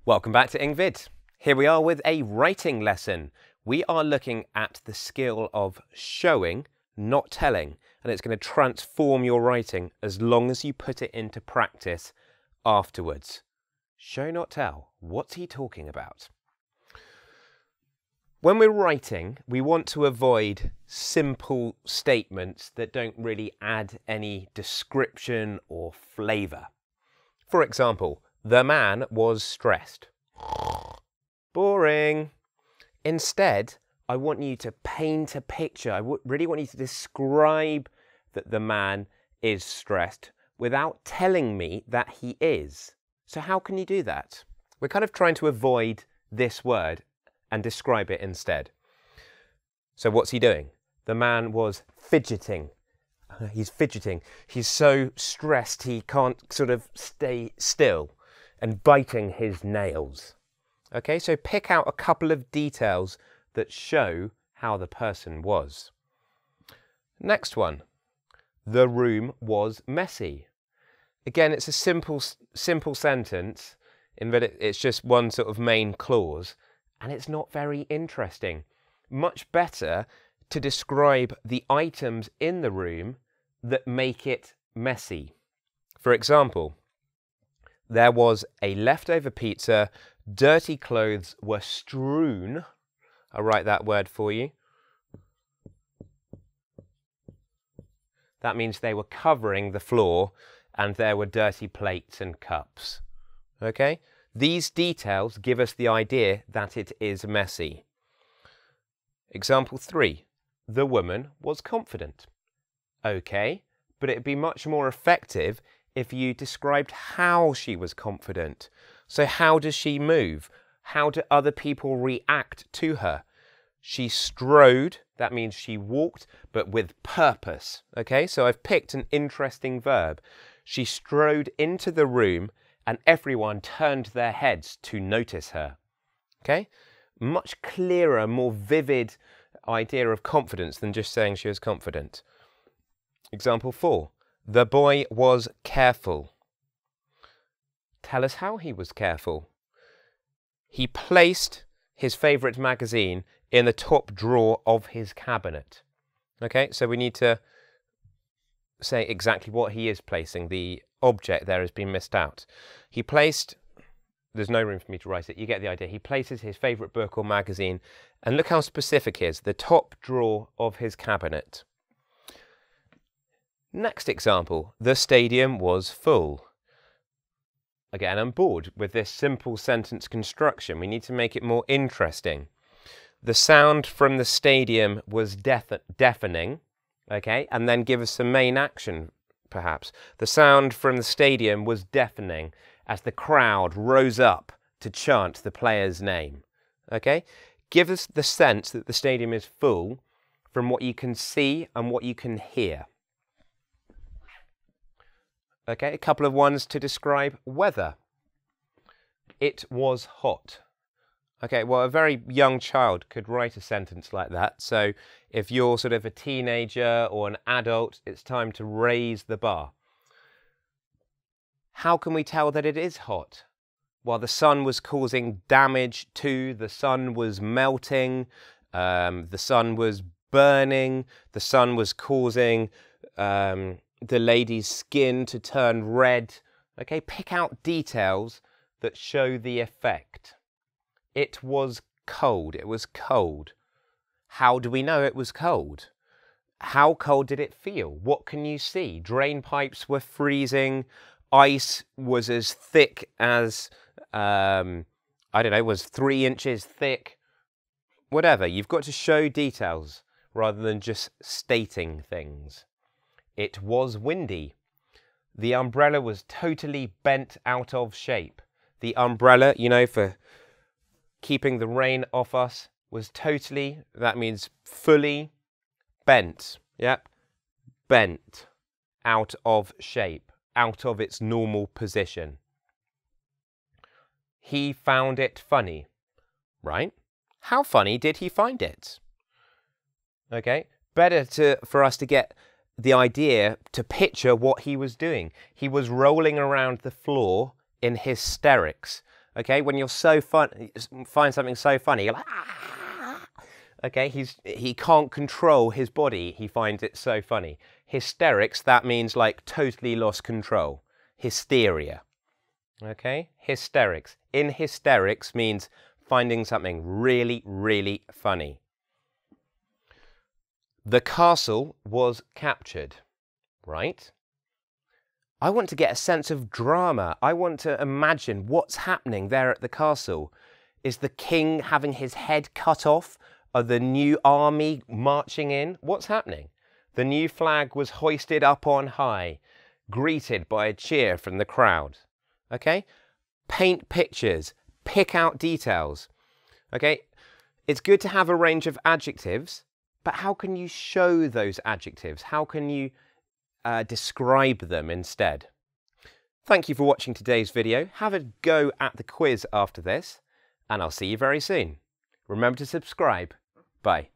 Welcome back to engVid. Here we are with a writing lesson. We are looking at the skill of showing, not telling, and it's going to transform your writing as long as you put it into practice afterwards. Show, not tell. What's he talking about? When we're writing, we want to avoid simple statements that don't really add any description or flavour. For example, the man was stressed. Boring. Instead, I want you to paint a picture. I really want you to describe that the man is stressed without telling me that he is. So how can you do that? We're kind of trying to avoid this word and describe it instead. So what's he doing? The man was fidgeting. He's fidgeting. He's so stressed he can't sort of stay still and biting his nails. Okay, so pick out a couple of details that show how the person was. Next one. The room was messy. Again, it's a simple sentence in that it's just one sort of main clause, and it's not very interesting. Much better to describe the items in the room that make it messy. For example, there was a leftover pizza, dirty clothes were strewn. I'll write that word for you. That means they were covering the floor and there were dirty plates and cups. Okay? These details give us the idea that it is messy. Example 3. The woman was confident. Okay, but it'd be much more effective if you described how she was confident. So how does she move? How do other people react to her? She strode, that means she walked, but with purpose. Okay, so I've picked an interesting verb. She strode into the room and everyone turned their heads to notice her. Okay, much clearer, more vivid idea of confidence than just saying she was confident. Example 4. The boy was careful. Tell us how he was careful. He placed his favourite magazine in the top drawer of his cabinet. Okay, so we need to say exactly what he is placing. The object there has been missed out. He placed, there's no room for me to write it, you get the idea. He places his favourite book or magazine, and look how specific he is, the top drawer of his cabinet. Next example, the stadium was full. Again, I'm bored with this simple sentence construction. We need to make it more interesting. The sound from the stadium was deafening, okay, and then give us some main action, perhaps. The sound from the stadium was deafening as the crowd rose up to chant the player's name, okay? Give us the sense that the stadium is full from what you can see and what you can hear. Okay, a couple of ones to describe weather. It was hot. Okay, well, a very young child could write a sentence like that. So if you're sort of a teenager or an adult, it's time to raise the bar. How can we tell that it is hot? Well, the sun was causing damage to, the sun was melting, the sun was burning, the sun was causing the lady's skin to turn red. Okay, pick out details that show the effect. It was cold. It was cold. How do we know it was cold? How cold did it feel? What can you see? Drain pipes were freezing. Ice was as thick as, I don't know, was 3 inches thick. Whatever. You've got to show details rather than just stating things. It was windy. The umbrella was totally bent out of shape. The umbrella, you know, for keeping the rain off us, was totally, that means fully bent. Yep. Bent out of shape, out of its normal position. He found it funny. Right? How funny did he find it? Okay. Better for us to get the idea to picture what he was doing. He was rolling around the floor in hysterics. Okay, when you're so find something so funny, you're like, ah! Okay, he can't control his body. He finds it so funny. Hysterics, that means like totally lost control. Hysteria. Okay, hysterics. In hysterics means finding something really, really funny. The castle was captured, right? I want to get a sense of drama. I want to imagine what's happening there at the castle. Is the king having his head cut off? Are the new army marching in? What's happening? The new flag was hoisted up on high, greeted by a cheer from the crowd. Okay? Paint pictures, pick out details. Okay? It's good to have a range of adjectives, but how can you show those adjectives? How can you describe them instead? Thank you for watching today's video. Have a go at the quiz after this, and I'll see you very soon. Remember to subscribe. Bye.